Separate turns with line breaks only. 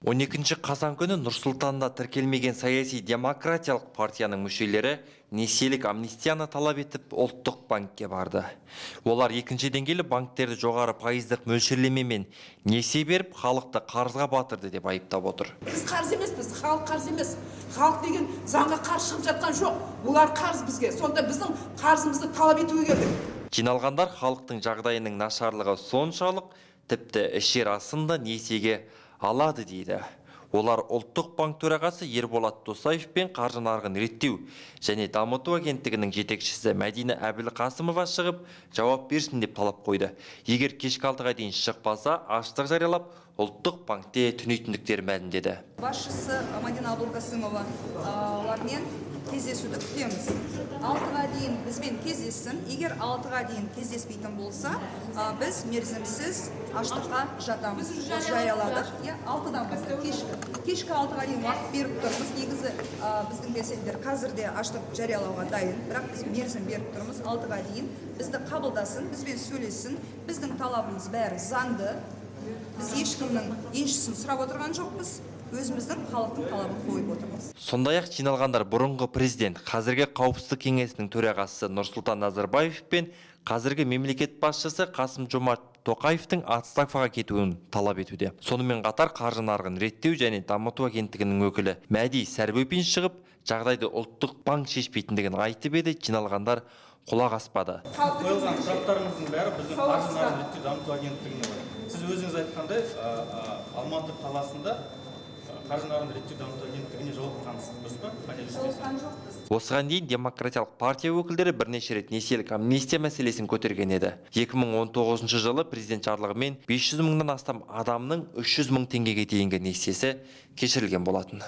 12 қазан күні Нұр-Сұлтанда тіркелмеген саяси демократиялық партияның мүшелері несиелік амнистияны талап етіп ұлттық банкке барды. Олар екінші деңгейлі банктерді жоғары пайыздық мөлшерлемемен несие беріп, халықты қарызға батырды деп айыптап отыр.
Біз қарыз емеспіз, халық қарыз емес. Халық деген заңға қарсы шығып жатқан жоқ. Олар қарыз бізге. Сонда біздің қарызымызды талап етуге келдік.
Жиналғандар халықтың жағдайының нашарлығы соншалық, тіпті ішер асында несиеге алады дейді. Олар ұлттық банк төрағасы Ерболат Досаев пен қаржы нарығын реттеу және дамыту агенттігінің жетекшісі Мәдина Әбілқасымова шығып жауап берсін деп талап қойды. Егер кешкі 6-ға дейін шықпаса, аштық жариялап, ұлттық банкте түнейтіндіктер мәлімдеді.
Басшысы Мәдина Әбілқасымова олармен кездесуді күтеміз. 6-ға дейін бізбен кездессін. Егер 6-ға дейін кездеспейтін болса, біз мерзімсіз аштыққа жатамыз. Жарияладық. 6-дан бастап кешкі 6-ға дейін уақыт беріп тұрмыз. Негізі біздің белсенділер қазірде аштық жариялауға дайын, бірақ біз мерзім беріп тұрмыз 6-ға дейін. Бізді қабылдасын, бізбен сөйлессін. Біздің талабымыз бәрі заңды. Біз ешкімнің еншісін сұрап отырған жоқпыз. Өзіміздің халықтың талабын қойып отырмыз.
Сондай-ақ жиналғандар бұрынғы президент, қазіргі қауіпсіздік кеңесінің төрағасы Нұрсұлтан Назарбаев пен қазіргі мемлекет басшысы Қасым-Жомарт Тоқаевтың отставкаға кетуін талап етуде. Сонымен қатар қаржы нарығын реттеу және дамыту агенттігінің өкілі Мәди Сәрбөпин шығып, жағдайды ұлттық банк шешпейтіндігін айтып еді, жиналғандар құлақ аспады.
Қойылған сұрақтарыңыздың бәрі біздің қаржы нарығын реттеу дамыту агенттігіне бар. Сіз өзіңіз айтқандай, Алматы қаласында қаржы нарығын реттеу дамыту агенттігіне жауапқансыз, дұрыс па?
Осыған дейін демократиялық партия өкілдері бірнеше рет несиелік амнистия мәселесін көтерген еді. 2019 жылы президент жарлығымен 500 мыңнан астам адамның 300 мың теңгеге дейінгі несиесі кешірілген болатын.